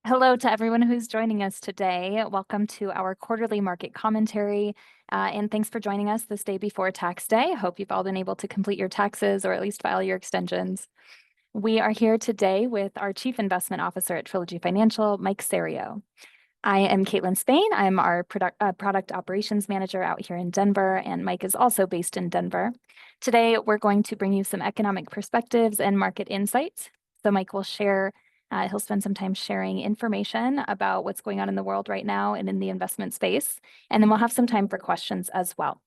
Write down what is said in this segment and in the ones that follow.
Hello to everyone who's joining us today. Welcome to our quarterly market commentary, and thanks for joining us this day before tax day. Hope you've all been able to complete your taxes or at least file your extensions. We are here today with our Chief Investment Officer at Trilogy Financial, Mike Serio. I am Caitlin Spain. I'm our product operations manager out here in Denver, and Mike is also based in Denver. Today, we're going to bring you some economic perspectives and market insights. So Mike will share, he'll spend some time sharing information about what's going on in the world right now and in the investment space. And then we'll have some time for questions as well.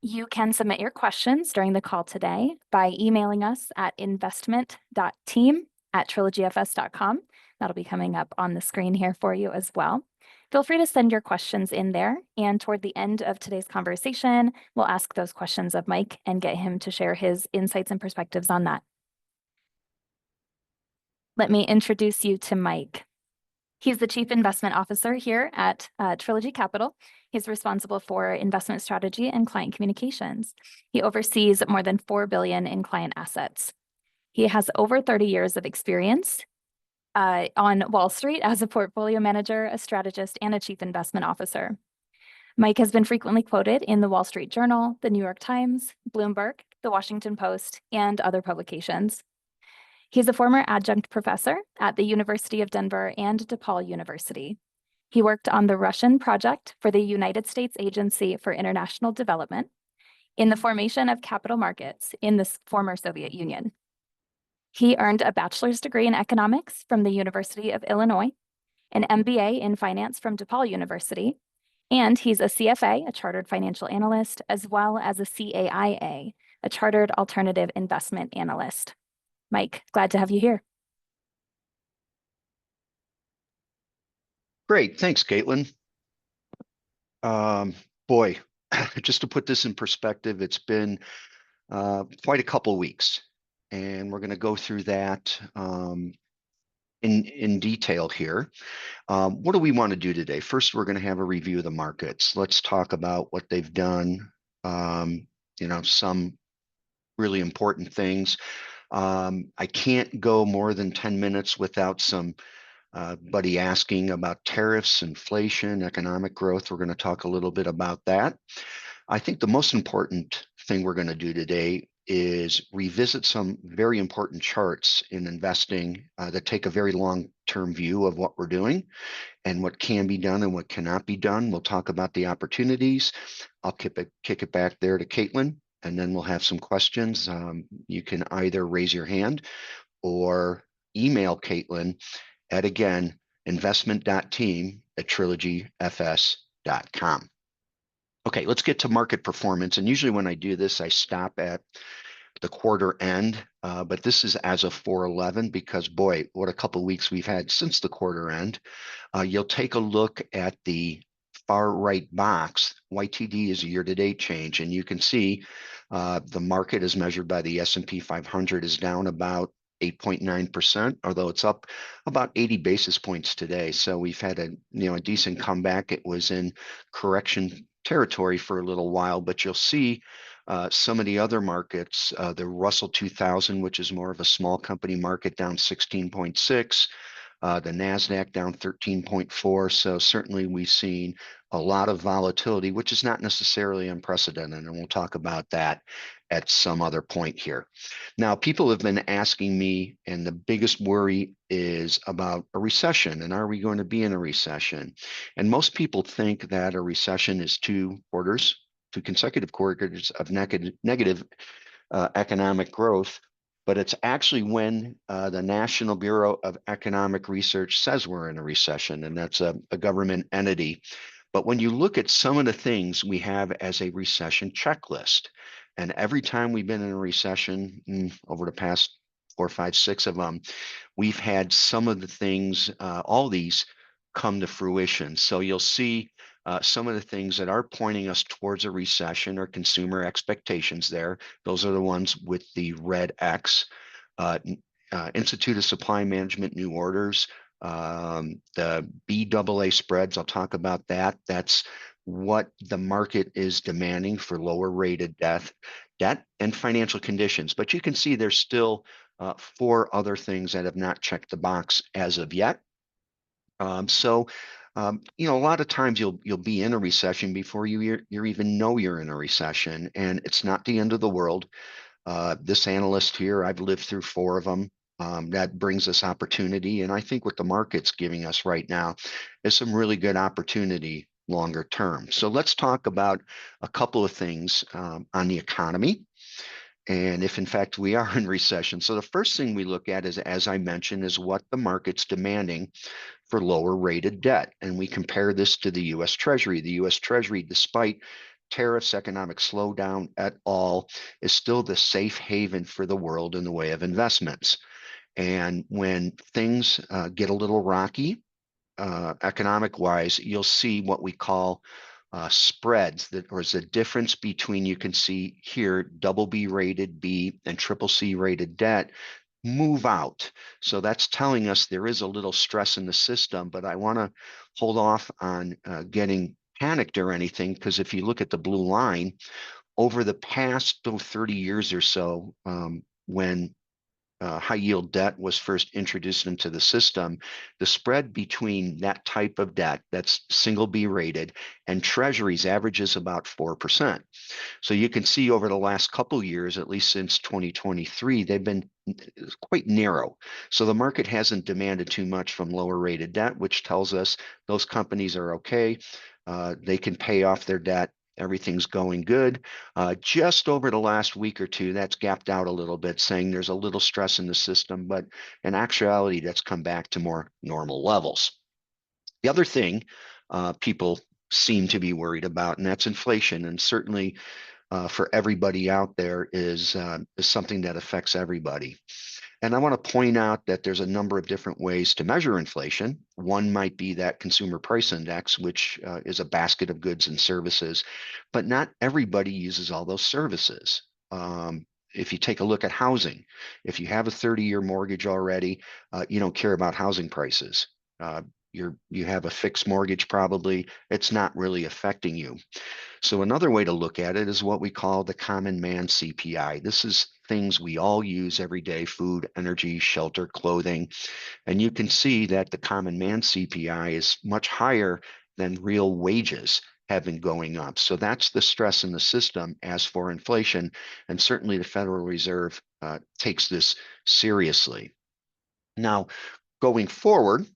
You can submit your questions during the call today by emailing us at investment.team@trilogyfs.com. That'll be coming up on the screen here for you as well. Feel free to send your questions in there. And toward the end of today's conversation, we'll ask those questions of Mike and get him to share his insights and perspectives on that. Let me introduce you to Mike. He's the Chief Investment Officer here at Trilogy Capital. He's responsible for investment strategy and client communications. He oversees more than $4 billion in client assets. He has over 30 years of experience on Wall Street as a portfolio manager, a strategist, and a chief investment officer. Mike has been frequently quoted in the Wall Street Journal, the New York Times, Bloomberg, the Washington Post, and other publications. He's a former adjunct professor at the University of Denver and DePaul University. He worked on the Russian project for the United States Agency for International Development in the formation of capital markets in the former Soviet Union. He earned a bachelor's degree in economics from the University of Illinois, an MBA in finance from DePaul University, and he's a CFA, a chartered financial analyst, as well as a CAIA, a chartered alternative investment analyst. Mike, glad to have you here. Great. Thanks, Caitlin. Boy, just to put this in perspective, it's been quite a couple weeks, and we're going to go through that in detail here. What do we want to do today? First, we're going to have a review of the markets. Let's talk about what they've done, some really important things. I can't go more than 10 minutes without somebody asking about tariffs, inflation, economic growth. We're going to talk a little bit about that. I think the most important thing we're going to do today is revisit some very important charts in investing that take a very long-term view of what we're doing and what can be done and what cannot be done. We'll talk about the opportunities. I'll kick it back there to Caitlin, and then we'll have some questions. You can either raise your hand or email Caitlin at, again, investment.team@trilogyfs.com. Okay, let's get to market performance. And usually when I do this, I stop at the quarter end, but this is as of 4/11 because, boy, what a couple of weeks we've had since the quarter end. You'll take a look at the far right box. YTD is a year-to-date change, and you can see the market as measured by the S&P 500 is down about 8.9%, although it's up about 80 basis points today. So we've had a decent comeback. It was in correction territory for a little while, but you'll see some of the other markets, the Russell 2000, which is more of a small company market, down 16.6. The NASDAQ down 13.4. So certainly we've seen a lot of volatility, which is not necessarily unprecedented. And we'll talk about that at some other point here. Now, people have been asking me, and the biggest worry is about a recession. And are we going to be in a recession? And most people think that a recession is two consecutive quarters of negative economic growth. But it's actually when the National Bureau of Economic Research says we're in a recession, and that's a government entity. But when you look at some of the things we have as a recession checklist, and every time we've been in a recession over the past 4, 5, 6 of them, we've had some of the things, all these come to fruition. So you'll see some of the things that are pointing us towards a recession or consumer expectations there. Those are the ones with the red X. Institute of Supply Management new orders, the BAA spreads, I'll talk about that. That's what the market is demanding for lower rated debt and financial conditions. But you can see there's still 4 other things that have not checked the box as of yet. A lot of times you'll be in a recession before you even know you're in a recession, and it's not the end of the world. This analyst here, I've lived through 4 of them. That brings us opportunity, and I think what the market's giving us right now is some really good opportunity longer term. So let's talk about a couple of things on the economy, and if in fact we are in recession. So the first thing we look at is, as I mentioned, is what the market's demanding for lower rated debt. And we compare this to the US Treasury. The US Treasury, despite tariffs, economic slowdown at all, is still the safe haven for the world in the way of investments. And when things get a little rocky, economic wise, you'll see what we call spreads, that or is the difference between, you can see here, double B rated B and triple C rated debt move out. So that's telling us there is a little stress in the system, but I want to hold off on getting panicked or anything, because if you look at the blue line over the past 30 years or so, when high yield debt was first introduced into the system, the spread between that type of debt that's single B rated and treasuries averages about 4%. So you can see over the last couple years, at least since 2023, they've been quite narrow. So the market hasn't demanded too much from lower rated debt, which tells us those companies are okay. They can pay off their debt. Everything's going good. Just over the last week or two, that's gapped out a little bit, saying there's a little stress in the system, but in actuality, that's come back to more normal levels. The other thing people seem to be worried about, and that's inflation. And certainly for everybody out there is something that affects everybody. And I want to point out that there's a number of different ways to measure inflation. One might be that consumer price index, which is a basket of goods and services, but not everybody uses all those services. If you take a look at housing, if you have a 30-year mortgage already, you don't care about housing prices. You have a fixed mortgage probably, it's not really affecting you. So another way to look at it is what we call the common man CPI. This is things we all use every day: food, energy, shelter, clothing. And you can see that the common man CPI is much higher than real wages have been going up. So that's the stress in the system as for inflation. And certainly the Federal Reserve takes this seriously. Now, going forward,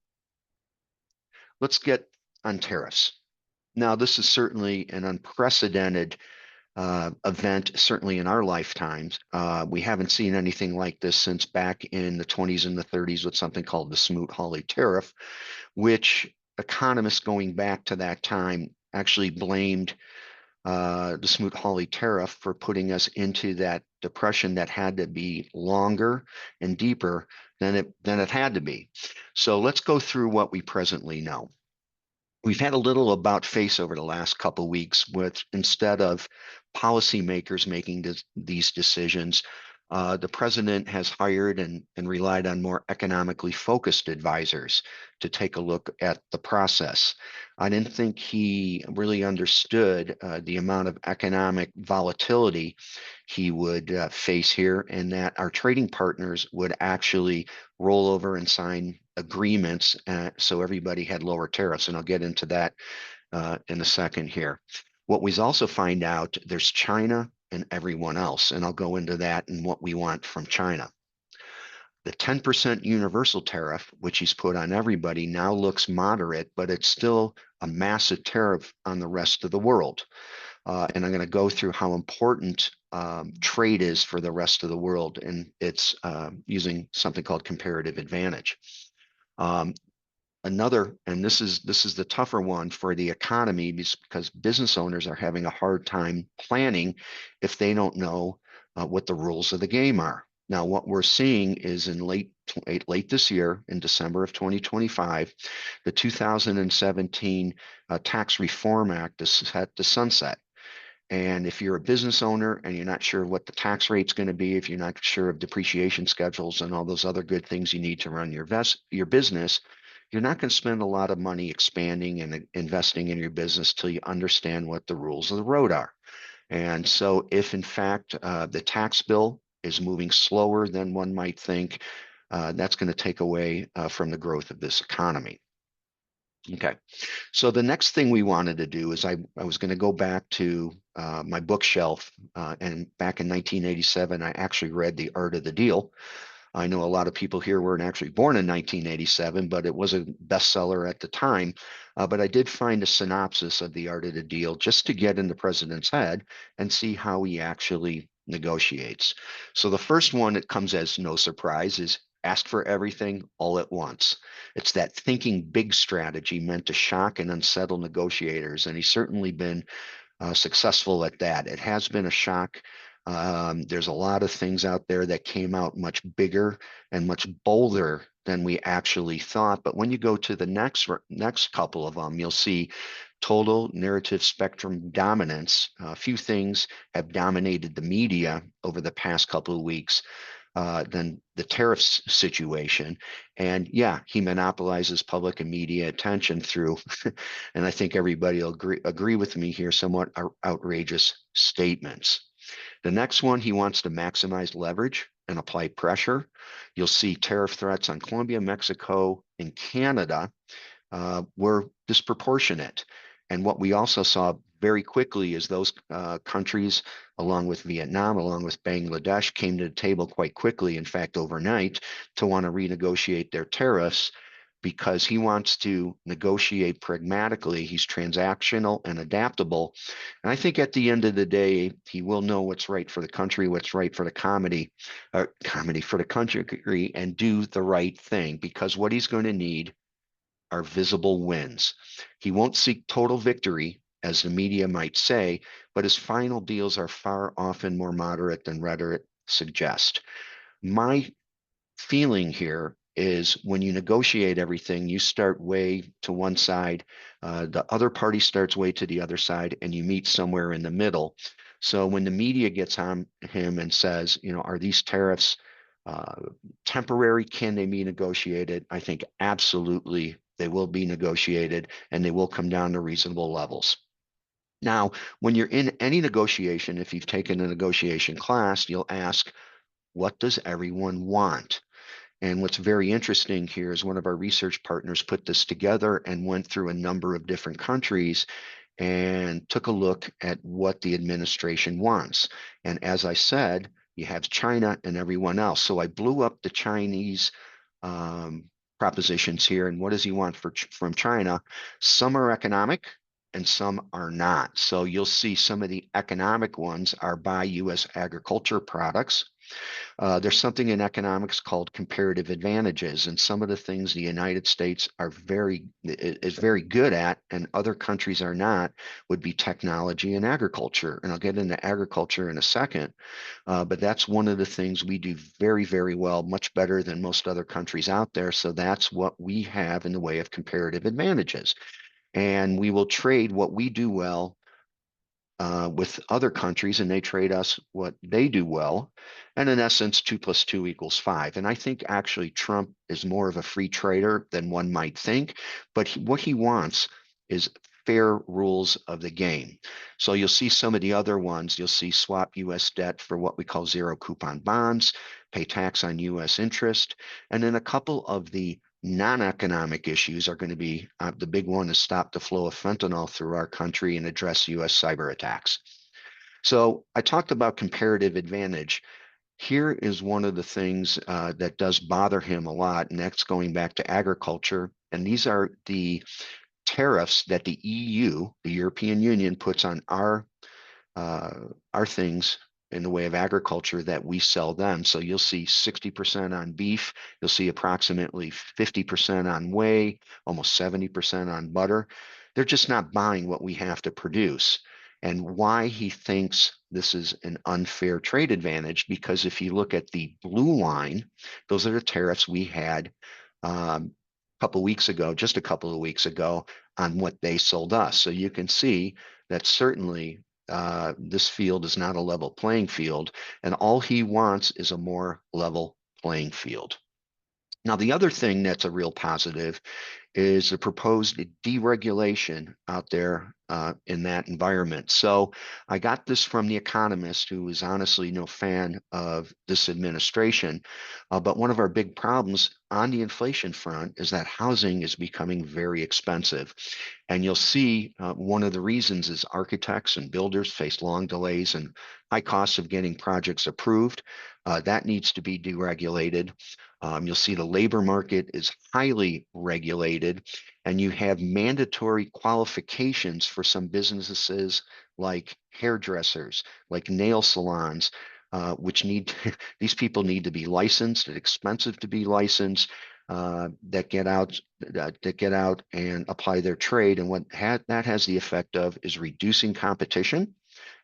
let's get on tariffs. Now, this is certainly an unprecedented event, certainly in our lifetimes. We haven't seen anything like this since back in the 20s and the 30s with something called the Smoot-Hawley tariff, which economists going back to that time actually blamed the Smoot-Hawley tariff for putting us into that depression that had to be longer and deeper than it had to be. So let's go through what we presently know. We've had a little about face over the last couple of weeks with, instead of policymakers making these decisions, the president has hired and relied on more economically focused advisors to take a look at the process. I didn't think he really understood the amount of economic volatility he would face here, and that our trading partners would actually roll over and sign agreements so everybody had lower tariffs. And I'll get into that in a second here. What we also find out, there's China and everyone else, and I'll go into that and what we want from China. The 10% universal tariff, which he's put on everybody, now looks moderate, but it's still a massive tariff on the rest of the world. And I'm going to go through how important trade is for the rest of the world, and it's using something called comparative advantage. Another, and this is the tougher one for the economy, because business owners are having a hard time planning if they don't know what the rules of the game are. Now, what we're seeing is in late this year, in December of 2025, the 2017 Tax Reform Act is set to sunset. And if you're a business owner and you're not sure what the tax rate's going to be, if you're not sure of depreciation schedules and all those other good things you need to run your business, you're not going to spend a lot of money expanding and investing in your business till you understand what the rules of the road are. And so if in fact the tax bill is moving slower than one might think, that's going to take away from the growth of this economy. Okay. So the next thing we wanted to do is I was going to go back to my bookshelf. And back in 1987, I actually read The Art of the Deal. I know a lot of people here weren't actually born in 1987, but it was a bestseller at the time. But I did find a synopsis of The Art of the Deal just to get in the president's head and see how he actually negotiates. So the first one that comes as no surprise is ask for everything all at once. It's that thinking big strategy meant to shock and unsettle negotiators. And he's certainly been successful at that. It has been a shock. There's a lot of things out there that came out much bigger and much bolder than we actually thought. But when you go to the next couple of them, you'll see total narrative spectrum dominance. A few things have dominated the media over the past couple of weeks than the tariffs situation. And yeah, he monopolizes public and media attention through, and I think everybody will agree with me here, somewhat outrageous statements. The next one, he wants to maximize leverage and apply pressure. You'll see tariff threats on Colombia, Mexico, and Canada were disproportionate. And what we also saw very quickly is those countries, along with Vietnam, along with Bangladesh, came to the table quite quickly, in fact, overnight, to want to renegotiate their tariffs because he wants to negotiate pragmatically. He's transactional and adaptable. And I think at the end of the day, he will know what's right for the country, what's right for the comedy for the country, and do the right thing, because what he's going to need are visible wins. He won't seek total victory, as the media might say, but his final deals are far often more moderate than rhetoric suggests. My feeling here is when you negotiate everything, you start way to one side, the other party starts way to the other side, and you meet somewhere in the middle. So when the media gets on him and says, are these tariffs uh, temporary? Can they be negotiated? I think absolutely they will be negotiated, and they will come down to reasonable levels. Now, when you're in any negotiation, if you've taken a negotiation class, you'll ask, what does everyone want? And what's very interesting here is one of our research partners put this together and went through a number of different countries and took a look at what the administration wants. And as I said, you have China and everyone else. So I blew up the Chinese propositions here. And what does he want from China? Some are economic and some are not. So you'll see some of the economic ones are buy U.S. agriculture products. There's something in economics called comparative advantages, and some of the things the United States is very good at, and other countries are not, would be technology and agriculture. And I'll get into agriculture in a second, but that's one of the things we do very, very well, much better than most other countries out there. So that's what we have in the way of comparative advantages, and we will trade what we do well with other countries, and they trade us what they do well. And in essence, 2 + 2 = 5. And I think actually Trump is more of a free trader than one might think. But what he wants is fair rules of the game. So you'll see some of the other ones. You'll see swap U.S. debt for what we call zero coupon bonds, pay tax on U.S. interest, and then a couple of the non-economic issues are going to be the big one is stop the flow of fentanyl through our country and address U.S. cyber attacks. So I talked about comparative advantage. Here is one of the things that does bother him a lot, and that's going back to agriculture. And these are the tariffs that the EU, the European Union, puts on our things in the way of agriculture that we sell them. So you'll see 60% on beef, you'll see approximately 50% on whey, almost 70% on butter. They're just not buying what we have to produce. And why he thinks this is an unfair trade advantage, because if you look at the blue line, those are the tariffs we had just a couple of weeks ago, on what they sold us. So you can see that certainly this field is not a level playing field, and all he wants is a more level playing field. Now, the other thing that's a real positive is a proposed deregulation out there in that environment. So I got this from The Economist, who is honestly no fan of this administration. But one of our big problems on the inflation front is that housing is becoming very expensive. And you'll see one of the reasons is architects and builders face long delays and high costs of getting projects approved. That needs to be deregulated. You'll see the labor market is highly regulated, and you have mandatory qualifications for some businesses like hairdressers, like nail salons, which need these people need to be licensed. It's expensive to be licensed. That get out and apply their trade, and what that has the effect of is reducing competition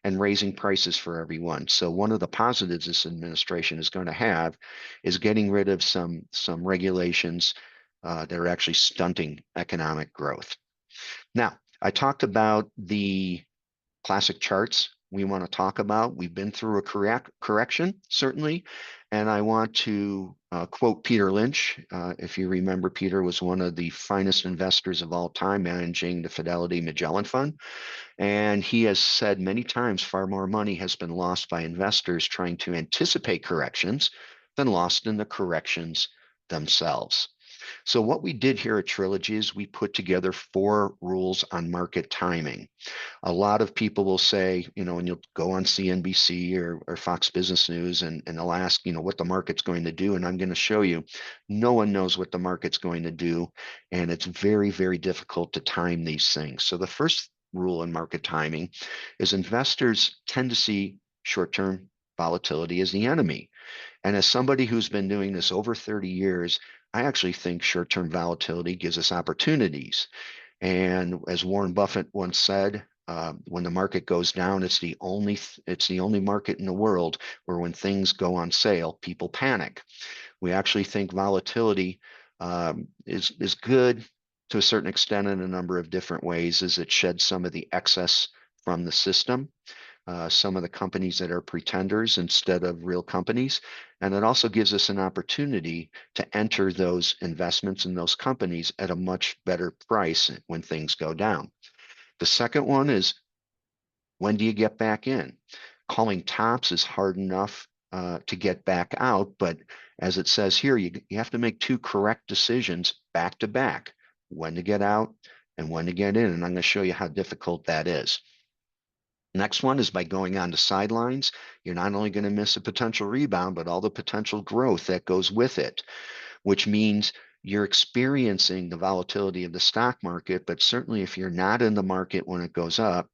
and raising prices for everyone. So one of the positives this administration is going to have is getting rid of some regulations that are actually stunting economic growth. Now, I talked about the classic charts we want to talk about. We've been through a correction, certainly, and I want to quote Peter Lynch. If you remember, Peter was one of the finest investors of all time, managing the Fidelity Magellan Fund. And he has said many times far more money has been lost by investors trying to anticipate corrections than lost in the corrections themselves. So what we did here at Trilogy is we put together 4 rules on market timing. A lot of people will say, and you'll go on CNBC or Fox Business News and they'll ask, what the market's going to do. And I'm going to show you, no one knows what the market's going to do. And it's very, very difficult to time these things. So the first rule in market timing is investors tend to see short-term volatility as the enemy. And as somebody who's been doing this over 30 years, I actually think short-term volatility gives us opportunities. And as Warren Buffett once said, when the market goes down, it's the only market in the world where when things go on sale, people panic. We actually think volatility is good to a certain extent in a number of different ways, as it sheds some of the excess from the system. Some of the companies that are pretenders instead of real companies. And it also gives us an opportunity to enter those investments in those companies at a much better price when things go down. The second one is, when do you get back in? Calling tops is hard enough to get back out, but as it says here, you have to make 2 correct decisions back to back, when to get out and when to get in. And I'm going to show you how difficult that is. Next one is, by going on the sidelines, you're not only going to miss a potential rebound, but all the potential growth that goes with it, which means you're experiencing the volatility of the stock market, but certainly if you're not in the market when it goes up,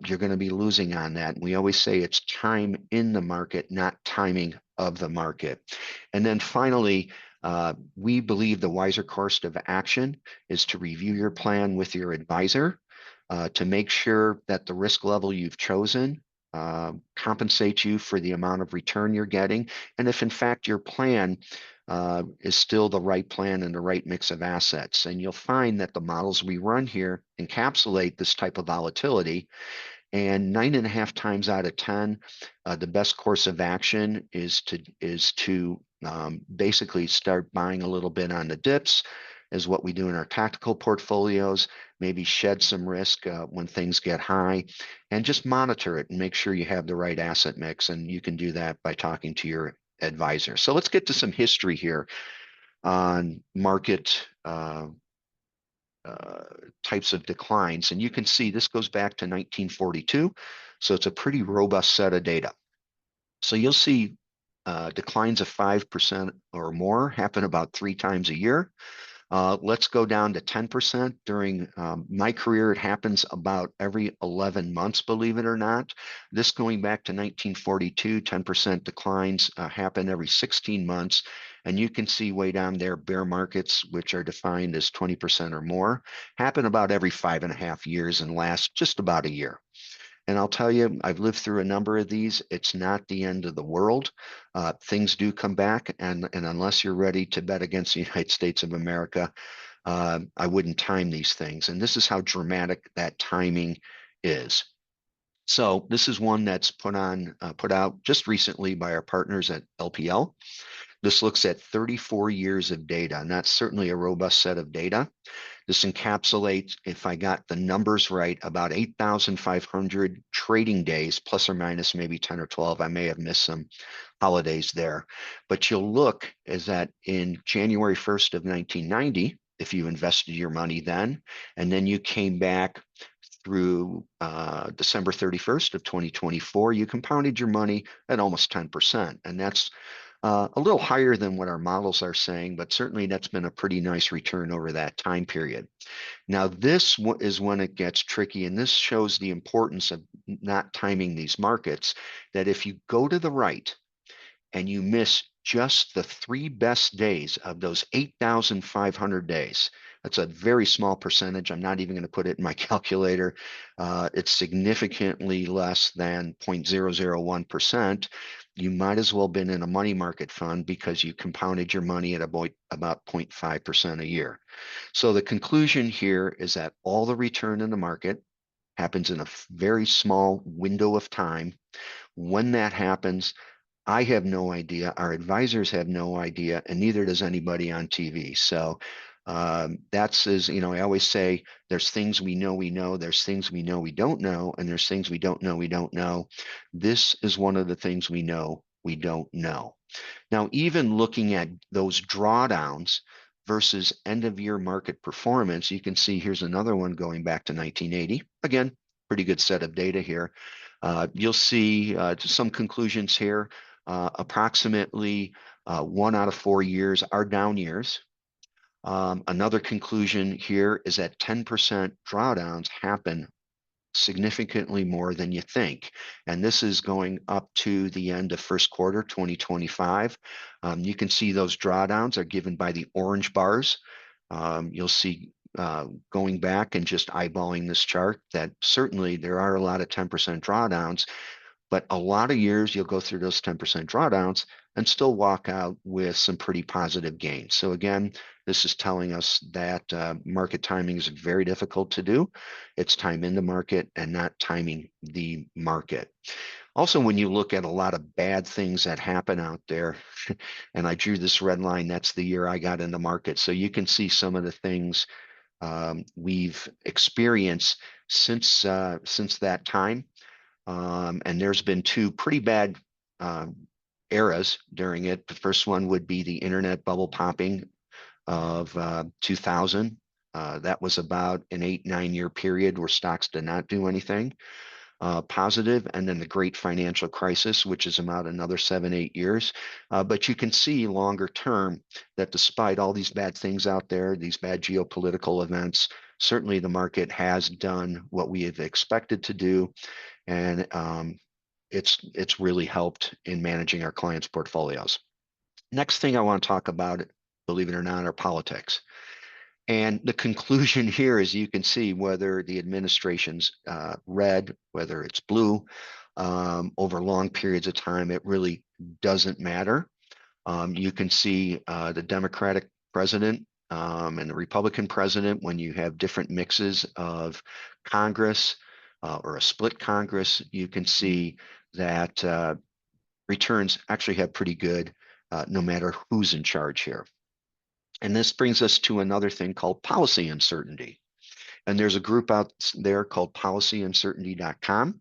you're going to be losing on that. And we always say it's time in the market, not timing of the market. And then finally, we believe the wiser course of action is to review your plan with your advisor to make sure that the risk level you've chosen compensates you for the amount of return you're getting. And if in fact your plan is still the right plan and the right mix of assets. And you'll find that the models we run here encapsulate this type of volatility. And 9.5 times out of 10, the best course of action is to basically start buying a little bit on the dips, is what we do in our tactical portfolios, maybe shed some risk when things get high, and just monitor it and make sure you have the right asset mix. And you can do that by talking to your advisor. So let's get to some history here on market types of declines. And you can see this goes back to 1942. So it's a pretty robust set of data. So you'll see declines of 5% or more happen about 3 times a year. Let's go down to 10%. During my career, it happens about every 11 months, believe it or not. This going back to 1942, 10% declines happen every 16 months. And you can see way down there, bear markets, which are defined as 20% or more, happen about every 5.5 years and last just about a year. And I'll tell you, I've lived through a number of these. It's not the end of the world. Things do come back. And unless you're ready to bet against the United States of America, I wouldn't time these things. And this is how dramatic that timing is. So this is one that's put out just recently by our partners at LPL. This looks at 34 years of data, and that's certainly a robust set of data. This encapsulates, if I got the numbers right, about 8,500 trading days, plus or minus maybe 10 or 12. I may have missed some holidays there. But you'll look is that in January 1st of 1990, if you invested your money then, and then you came back through December 31st of 2024, you compounded your money at almost 10%. And that's a little higher than what our models are saying, but certainly that's been a pretty nice return over that time period. Now, this is when it gets tricky, and this shows the importance of not timing these markets, that if you go to the right and you miss just the 3 best days of those 8,500 days, that's a very small percentage. I'm not even going to put it in my calculator. It's significantly less than 0.001%. You might as well have been in a money market fund because you compounded your money at about 0.5% a year. So the conclusion here is that all the return in the market happens in a very small window of time. When that happens, I have no idea. Our advisors have no idea, and neither does anybody on TV. So that's as I always say, there's things we know, there's things we know we don't know, and there's things we don't know we don't know. This is one of the things we know we don't know. Now, even looking at those drawdowns versus end of year market performance, you can see here's another one going back to 1980. Again, pretty good set of data here. You'll see some conclusions here. Approximately 1 out of 4 years are down years. Another conclusion here is that 10% drawdowns happen significantly more than you think. And this is going up to the end of first quarter 2025. You can see those drawdowns are given by the orange bars. You'll see going back and just eyeballing this chart that certainly there are a lot of 10% drawdowns, but a lot of years you'll go through those 10% drawdowns and still walk out with some pretty positive gains. So again, this is telling us that market timing is very difficult to do. It's time in the market and not timing the market. Also, when you look at a lot of bad things that happen out there, and I drew this red line, that's the year I got in the market. So you can see some of the things we've experienced since that time. And there's been 2 pretty bad eras during it. The first one would be the internet bubble popping of 2000. That was about an 8-9 year period where stocks did not do anything positive. And then the great financial crisis, which is about another 7-8 years. But you can see longer term that despite all these bad things out there, these bad geopolitical events, certainly the market has done what we have expected to do. And it's really helped in managing our clients' portfolios. Next thing I want to talk about, believe it or not, are politics. And the conclusion here is you can see whether the administration's red, whether it's blue, over long periods of time, it really doesn't matter. You can see the Democratic president and the Republican president, when you have different mixes of Congress, or a split Congress, you can see that returns actually have pretty good no matter who's in charge here. And this brings us to another thing called policy uncertainty. And there's a group out there called policyuncertainty.com,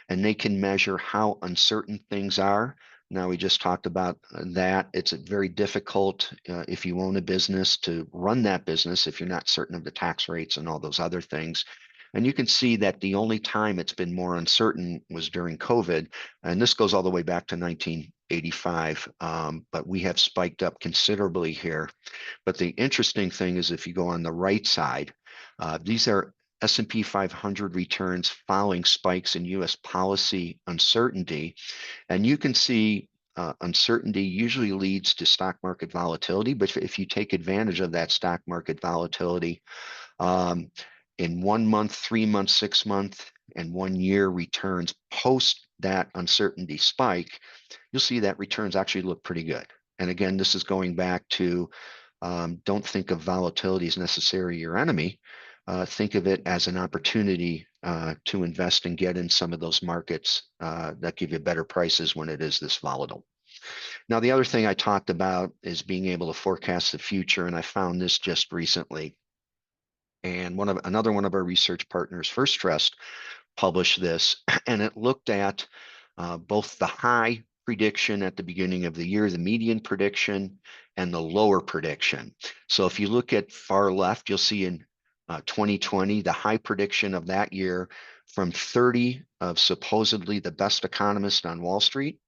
and they can measure how uncertain things are. Now, we just talked about that. It's very difficult if you own a business to run that business if you're not certain of the tax rates and all those other things. And you can see that the only time it's been more uncertain was during COVID. And this goes all the way back to 1985, but we have spiked up considerably here. But the interesting thing is if you go on the right side, these are S&P 500 returns following spikes in U.S. policy uncertainty. And you can see uncertainty usually leads to stock market volatility. But if you take advantage of that stock market volatility, in 1 month, 3 months, 6 month, and 1 year returns post that uncertainty spike, you'll see that returns actually look pretty good. And again, this is going back to don't think of volatility as necessarily your enemy. Think of it as an opportunity to invest and get in some of those markets that give you better prices when it is this volatile. Now, the other thing I talked about is being able to forecast the future, and I found this just recently. And another one of our research partners, First Trust, published this, and it looked at both the high prediction at the beginning of the year, the median prediction, and the lower prediction. So if you look at far left, you'll see in 2020, the high prediction of that year from 30 of supposedly the best economists on Wall Street.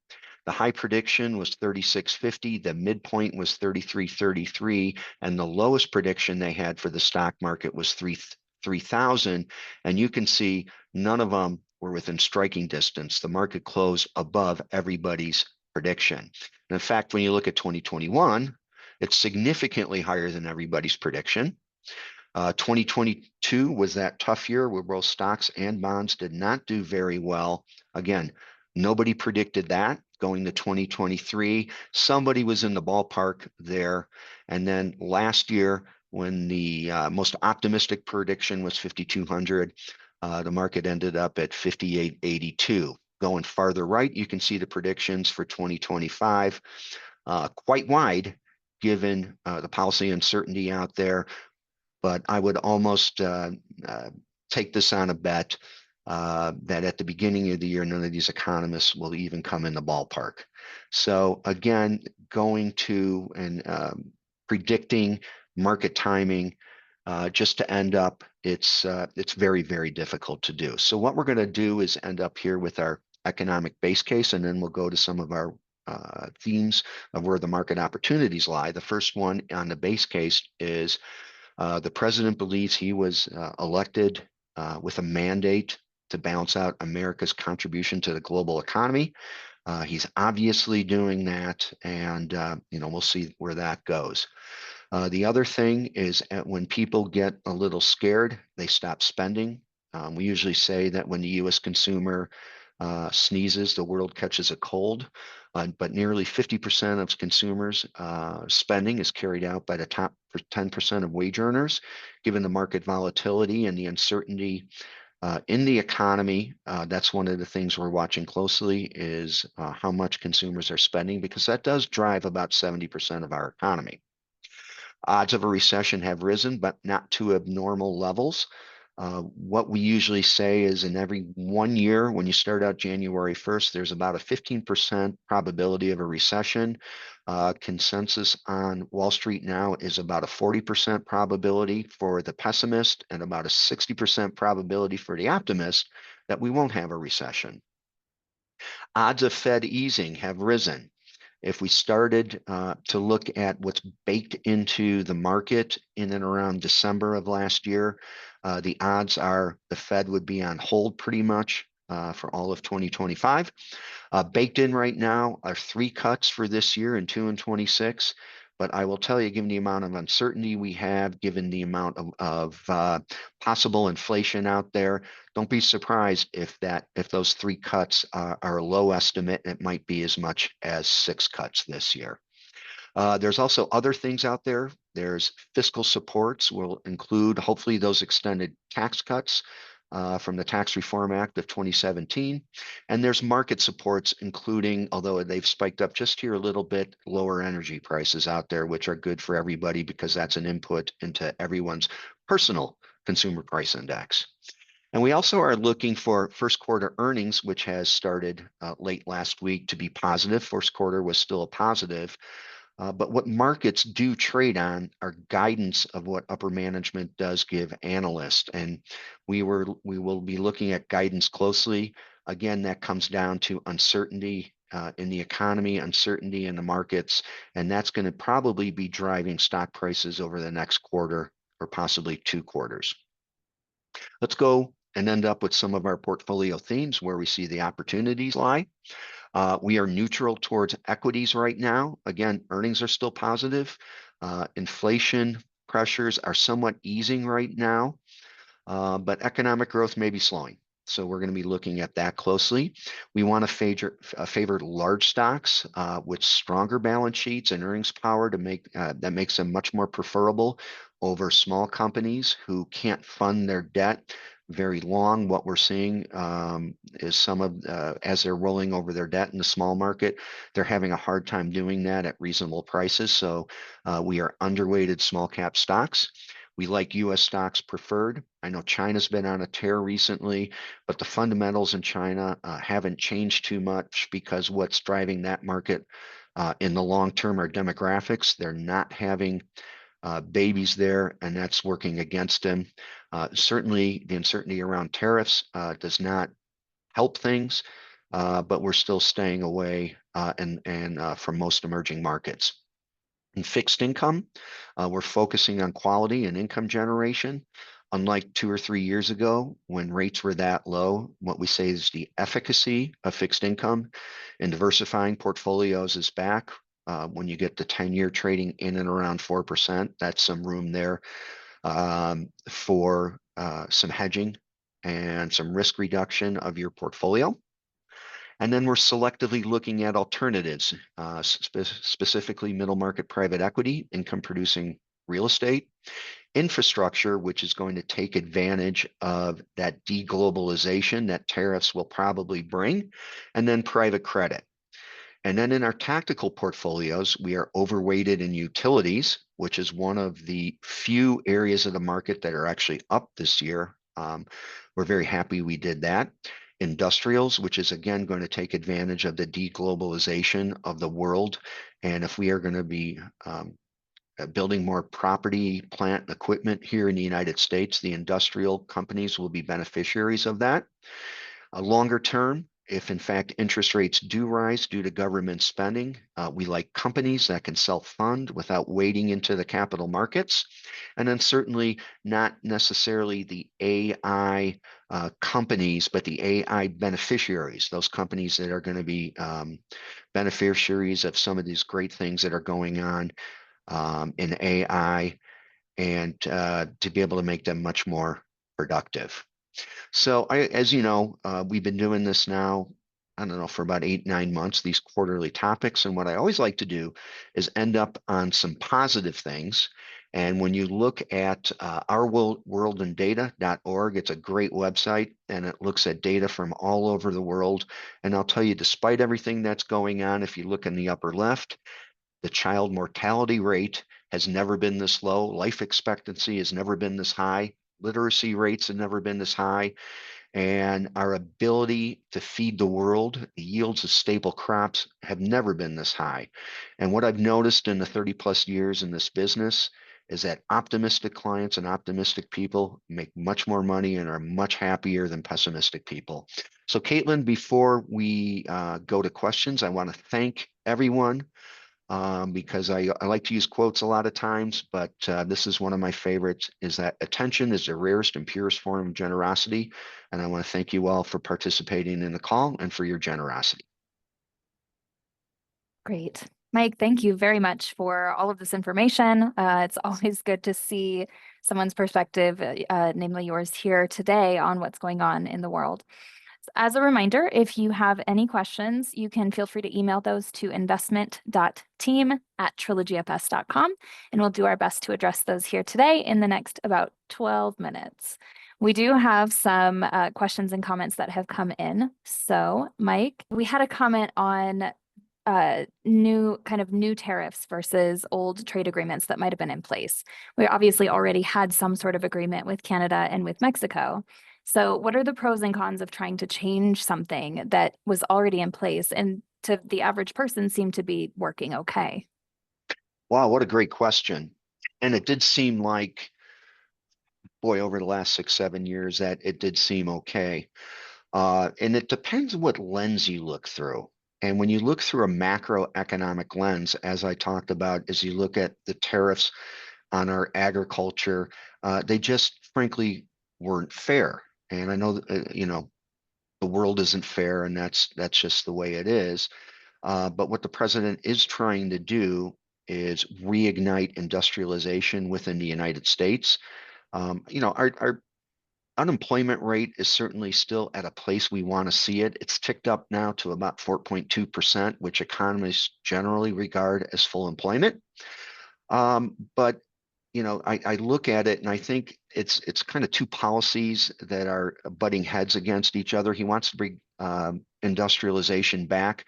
The high prediction was 3650, the midpoint was 3333, and the lowest prediction they had for the stock market was 3,000. And you can see none of them were within striking distance. The market closed above everybody's prediction. And in fact, when you look at 2021, it's significantly higher than everybody's prediction. 2022 was that tough year where both stocks and bonds did not do very well. Again, nobody predicted that. Going to 2023, somebody was in the ballpark there. And then last year, when the most optimistic prediction was 5,200, the market ended up at 5,882. Going farther right, you can see the predictions for 2025, quite wide given the policy uncertainty out there. But I would almost take this on a bet that at the beginning of the year, none of these economists will even come in the ballpark. So again, going to and predicting market timing just to end up, it's very, very difficult to do. So what we're going to do is end up here with our economic base case, and then we'll go to some of our themes of where the market opportunities lie. The first one on the base case is the president believes he was elected with a mandate to balance out America's contribution to the global economy. He's obviously doing that, and we'll see where that goes. The other thing is when people get a little scared, they stop spending. We usually say that when the U.S. consumer sneezes, the world catches a cold. But nearly 50% of consumers' spending is carried out by the top 10% of wage earners. Given the market volatility and the uncertainty in the economy, that's one of the things we're watching closely is how much consumers are spending, because that does drive about 70% of our economy. Odds of a recession have risen, but not to abnormal levels. What we usually say is in every 1 year, when you start out January 1st, there's about a 15% probability of a recession. Consensus on Wall Street now is about a 40% probability for the pessimist and about a 60% probability for the optimist that we won't have a recession. Odds of Fed easing have risen. If we started to look at what's baked into the market in and around December of last year, the odds are the Fed would be on hold pretty much for all of 2025. Baked in right now are 3 cuts for this year and 2 in 26. But I will tell you, given the amount of uncertainty we have, given the amount of possible inflation out there, don't be surprised if those 3 cuts are a low estimate. It might be as much as 6 cuts this year. There's also other things out there. There's fiscal supports will include hopefully those extended tax cuts from the Tax Reform Act of 2017. And there's market supports, including, although they've spiked up just here a little bit, lower energy prices out there, which are good for everybody because that's an input into everyone's personal consumer price index. And we also are looking for first quarter earnings, which has started late last week to be positive. First quarter was still a positive. But what markets do trade on are guidance of what upper management does give analysts. And we will be looking at guidance closely. Again, that comes down to uncertainty in the economy, uncertainty in the markets, and that's going to probably be driving stock prices over the next quarter or possibly 2 quarters. Let's go and end up with some of our portfolio themes where we see the opportunities lie. We are neutral towards equities right now. Again, earnings are still positive. Inflation pressures are somewhat easing right now, but economic growth may be slowing. So we're going to be looking at that closely. We want to favor large stocks with stronger balance sheets and earnings power to make that makes them much more preferable over small companies who can't fund their debt very long. What we're seeing is some of, as they're rolling over their debt in the small market, they're having a hard time doing that at reasonable prices. So we are underweighted small cap stocks. We like US stocks preferred. I know China's been on a tear recently, but the fundamentals in China haven't changed too much because what's driving that market in the long term are demographics. They're not having babies there, and that's working against them. Certainly, the uncertainty around tariffs does not help things, but we're still staying away from most emerging markets. In fixed income, we're focusing on quality and income generation. Unlike 2 or 3 years ago, when rates were that low, what we say is the efficacy of fixed income and diversifying portfolios is back. When you get the 10-year trading in and around 4%, that's some room there for some hedging and some risk reduction of your portfolio. And then we're selectively looking at alternatives, specifically middle market private equity, income producing real estate, infrastructure, which is going to take advantage of that deglobalization that tariffs will probably bring, and then private credit. And then in our tactical portfolios, we are overweighted in utilities, which is one of the few areas of the market that are actually up this year. We're very happy we did that. Industrials, which is again going to take advantage of the deglobalization of the world. And if we are going to be building more property, plant, and equipment here in the United States, the industrial companies will be beneficiaries of that. Longer term, if in fact interest rates do rise due to government spending, we like companies that can self-fund without wading into the capital markets. And then certainly not necessarily the AI companies, but the AI beneficiaries, those companies that are going to be beneficiaries of some of these great things that are going on in AI, and to be able to make them much more productive. So as you know, we've been doing this now, I don't know, for about 8, 9 months, these quarterly topics. And what I always like to do is end up on some positive things. And when you look at ourworldindata.org, it's a great website, and it looks at data from all over the world. And I'll tell you, despite everything that's going on, if you look in the upper left, the child mortality rate has never been this low. Life expectancy has never been this high. Literacy rates have never been this high. And our ability to feed the world, the yields of staple crops have never been this high. And what I've noticed in the 30+ years in this business is that optimistic clients and optimistic people make much more money and are much happier than pessimistic people. So Caitlin, before we go to questions, I want to thank everyone because I like to use quotes a lot of times, but this is one of my favorites, is that attention is the rarest and purest form of generosity. And I want to thank you all for participating in the call and for your generosity. Great. Mike, thank you very much for all of this information. It's always good to see someone's perspective, namely yours here today, on what's going on in the world. As a reminder, if you have any questions, you can feel free to email those to investment.team@trilogyfs.com, and we'll do our best to address those here today in the next about 12 minutes. We do have some questions and comments that have come in. So, Mike, we had a comment on new tariffs versus old trade agreements that might have been in place. We obviously already had some sort of agreement with Canada and with Mexico. So what are the pros and cons of trying to change something that was already in place and to the average person seemed to be working okay? Wow, what a great question. And it did seem like, boy, over the last 6, 7 years, that it did seem okay. And it depends what lens you look through. And when you look through a macroeconomic lens, as I talked about, as you look at the tariffs on our agriculture, they just frankly weren't fair. And I know, the world isn't fair, and that's just the way it is. But what the president is trying to do is reignite industrialization within the United States. Our unemployment rate is certainly still at a place we want to see it. It's ticked up now to about 4.2%, which economists generally regard as full employment. But I look at it and I think it's kind of two policies that are butting heads against each other. He wants to bring industrialization back,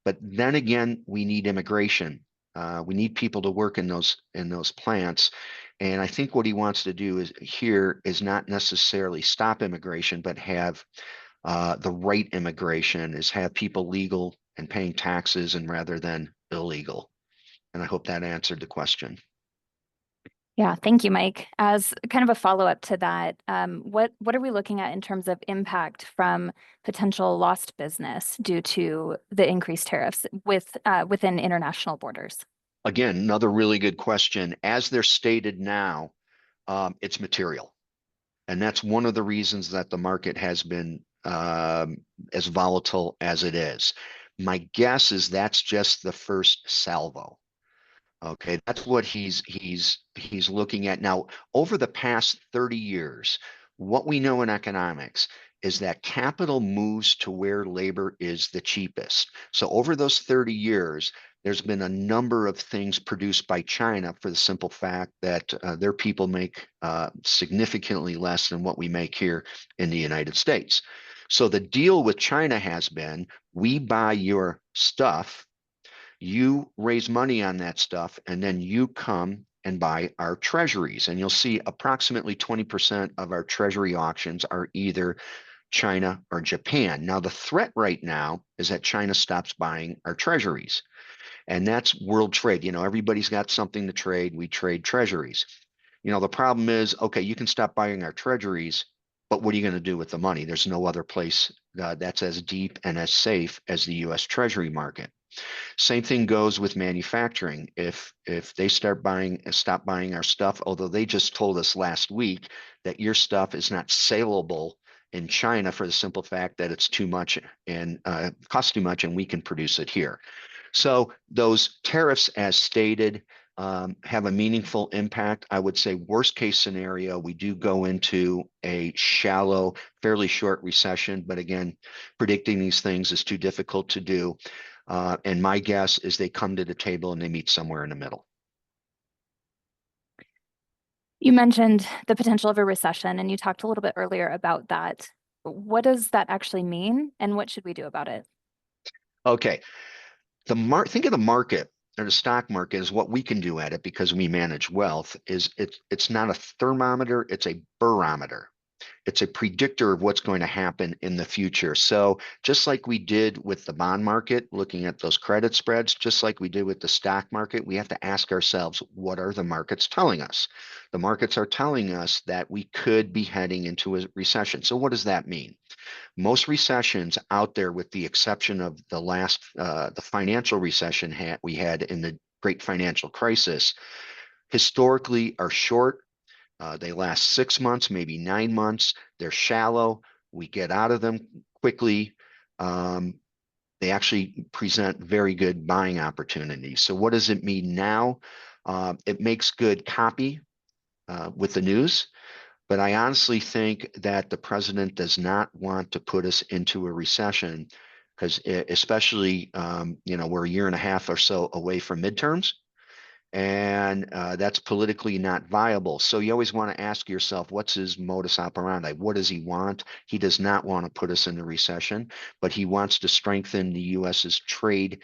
but then again, we need immigration. We need people to work in those plants. And I think what he wants to do is not necessarily stop immigration, but have the right immigration, is have people legal and paying taxes and rather than illegal. And I hope that answered the question. Yeah, thank you, Mike. As kind of a follow-up to that, what are we looking at in terms of impact from potential lost business due to the increased tariffs within international borders? Again, another really good question. As they're stated now, it's material. And that's one of the reasons that the market has been as volatile as it is. My guess is that's just the first salvo. Okay, that's what he's looking at now. Over the past 30 years, what we know in economics is that capital moves to where labor is the cheapest. So over those 30 years, there's been a number of things produced by China for the simple fact that their people make significantly less than what we make here in the United States. So the deal with China has been, we buy your stuff, you raise money on that stuff, and then you come and buy our treasuries. And you'll see approximately 20% of our treasury auctions are either China or Japan. Now, the threat right now is that China stops buying our treasuries. And that's world trade. Everybody's got something to trade. We trade treasuries. The problem is, okay, you can stop buying our treasuries, but what are you going to do with the money? There's no other place that's as deep and as safe as the US Treasury market. Same thing goes with manufacturing. If they stop buying our stuff, although they just told us last week that your stuff is not saleable in China for the simple fact that it's too much and costs too much, and we can produce it here. So those tariffs, as stated, have a meaningful impact. I would say worst case scenario, we do go into a shallow, fairly short recession. But again, predicting these things is too difficult to do. And my guess is they come to the table and they meet somewhere in the middle. You mentioned the potential of a recession, and you talked a little bit earlier about that. What does that actually mean, and what should we do about it? Okay, think of the market or the stock market as what we can do at it because we manage wealth. It's not a thermometer, it's a barometer. It's a predictor of what's going to happen in the future. So just like we did with the bond market, looking at those credit spreads, just like we did with the stock market, we have to ask ourselves, what are the markets telling us? The markets are telling us that we could be heading into a recession. So what does that mean? Most recessions out there, with the exception of the financial recession we had in the great financial crisis, historically are short. They last 6 months, maybe 9 months. They're shallow. We get out of them quickly. They actually present very good buying opportunities. So what does it mean now? It makes good copy with the news. But I honestly think that the president does not want to put us into a recession because especially, we're a year and a half or so away from midterms. And that's politically not viable. So you always want to ask yourself, what's his modus operandi? What does he want? He does not want to put us in a recession, but he wants to strengthen the US's trade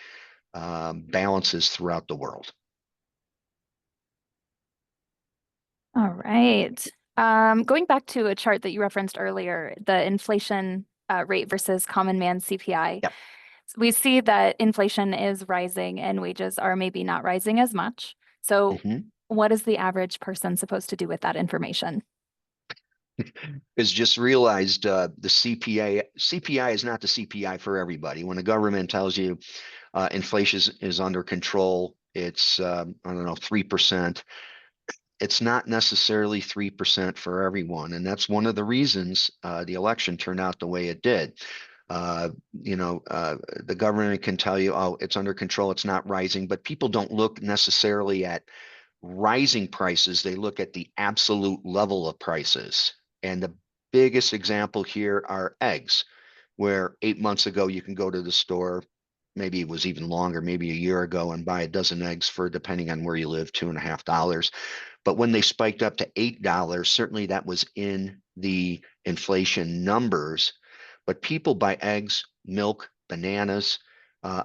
balances throughout the world. All right. Going back to a chart that you referenced earlier, the inflation rate versus common man CPI. Yep. We see that inflation is rising and wages are maybe not rising as much. So what is the average person supposed to do with that information? Is just realized the CPI is not the CPI for everybody. When the government tells you inflation is under control, it's I don't know, 3%. It's not necessarily 3% for everyone, and that's one of the reasons the election turned out the way it did. The government can tell you, oh, it's under control, it's not rising, but people don't look necessarily at rising prices. They look at the absolute level of prices. And the biggest example here are eggs, where 8 months ago you can go to the store, maybe it was even longer, maybe a year ago, and buy a dozen eggs for, depending on where you live, $2.50. But when they spiked up to $8, certainly that was in the inflation numbers. But people buy eggs, milk, bananas.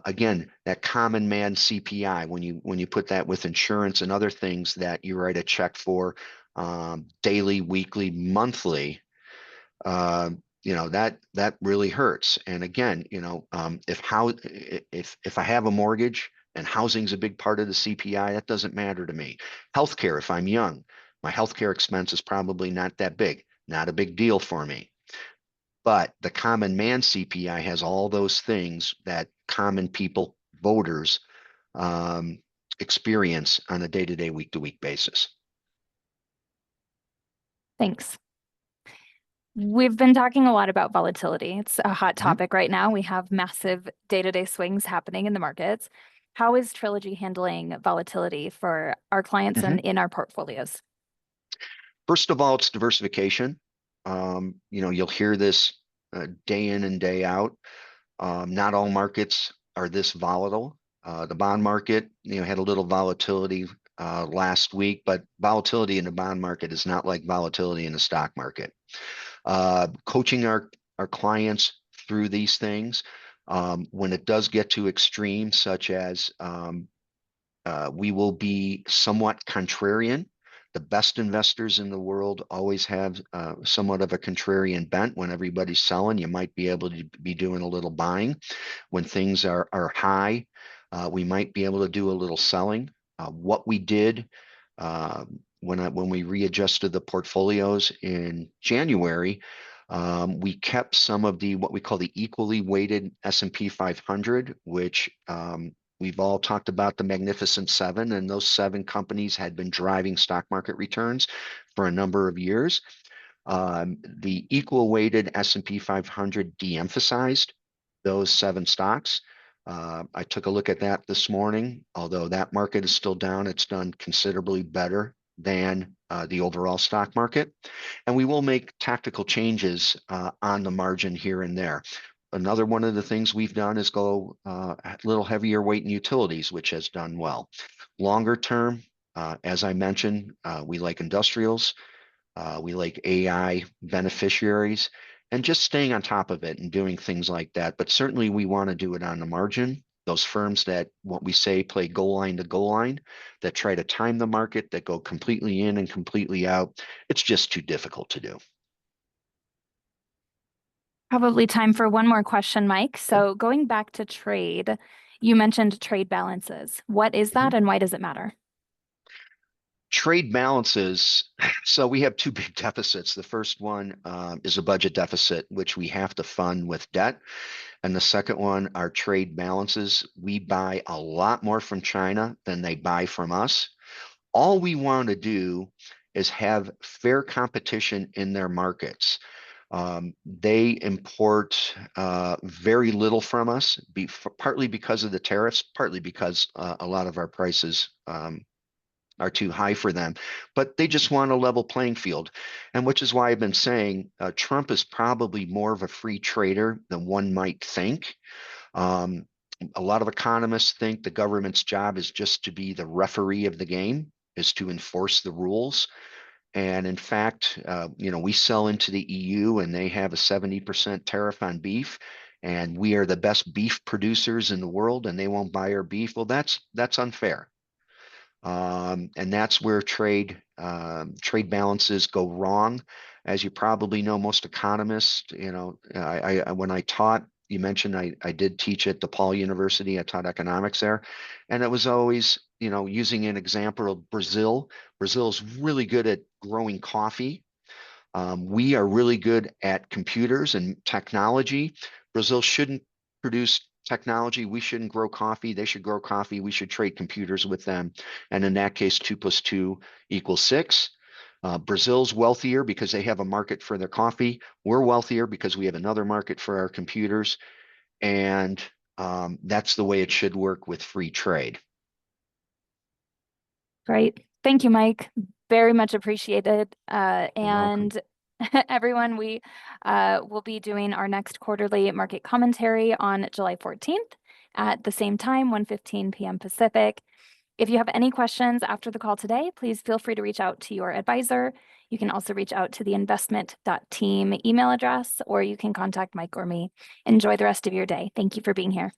Again, that common man CPI, when you put that with insurance and other things that you write a check for daily, weekly, monthly, that really hurts. And again, if I have a mortgage and housing's a big part of the CPI, that doesn't matter to me. Healthcare, if I'm young, my healthcare expense is probably not that big, not a big deal for me. But the common man CPI has all those things that common people, voters, experience on a day-to-day, week-to-week basis. Thanks. We've been talking a lot about volatility. It's a hot topic right now. We have massive day-to-day swings happening in the markets. How is Trilogy handling volatility for our clients and in our portfolios? First of all, it's diversification. You'll hear this day in and day out. Not all markets are this volatile. The bond market, had a little volatility last week, but volatility in the bond market is not like volatility in the stock market. Coaching our clients through these things, when it does get to extremes, such as we will be somewhat contrarian. The best investors in the world always have somewhat of a contrarian bent. When everybody's selling, you might be able to be doing a little buying. When things are high, we might be able to do a little selling. What we did when we readjusted the portfolios in January, we kept some of what we call the equally weighted S&P 500, which we've all talked about the Magnificent Seven, and those 7 companies had been driving stock market returns for a number of years. The equal weighted S&P 500 de-emphasized those 7 stocks. I took a look at that this morning. Although that market is still down, it's done considerably better than the overall stock market. And we will make tactical changes on the margin here and there. Another one of the things we've done is go a little heavier weight in utilities, which has done well. Longer term, as I mentioned, we like industrials, we like AI beneficiaries, and just staying on top of it and doing things like that. But certainly we want to do it on the margin. Those firms that, what we say, play goal line to goal line, that try to time the market, that go completely in and completely out, it's just too difficult to do. Probably time for one more question, Mike. So going back to trade, you mentioned trade balances. What is that and why does it matter? Trade balances. So we have 2 big deficits. The first one is a budget deficit, which we have to fund with debt. And the second one are trade balances. We buy a lot more from China than they buy from us. All we want to do is have fair competition in their markets. They import very little from us, partly because of the tariffs, partly because a lot of our prices are too high for them, but they just want a level playing field. And which is why I've been saying Trump is probably more of a free trader than one might think. A lot of economists think the government's job is just to be the referee of the game, is to enforce the rules. And in fact, we sell into the EU and they have a 70% tariff on beef, and we are the best beef producers in the world and they won't buy our beef. Well, that's unfair. And that's where trade balances go wrong. As you probably know, most economists, when I taught, you mentioned I did teach at DePaul University. I taught economics there, and it was always, using an example of Brazil. Brazil is really good at growing coffee. We are really good at computers and technology. Brazil shouldn't produce technology. We shouldn't grow coffee. They should grow coffee. We should trade computers with them. And in that case, 2 + 2 = 6. Brazil's wealthier because they have a market for their coffee. We're wealthier because we have another market for our computers. And that's the way it should work with free trade. Great. Thank you, Mike. Very much appreciated. And everyone, we will be doing our next quarterly market commentary on July 14th at the same time, 1:15 p.m. Pacific. If you have any questions after the call today, please feel free to reach out to your advisor. You can also reach out to the investment.team email address, or you can contact Mike or me. Enjoy the rest of your day. Thank you for being here.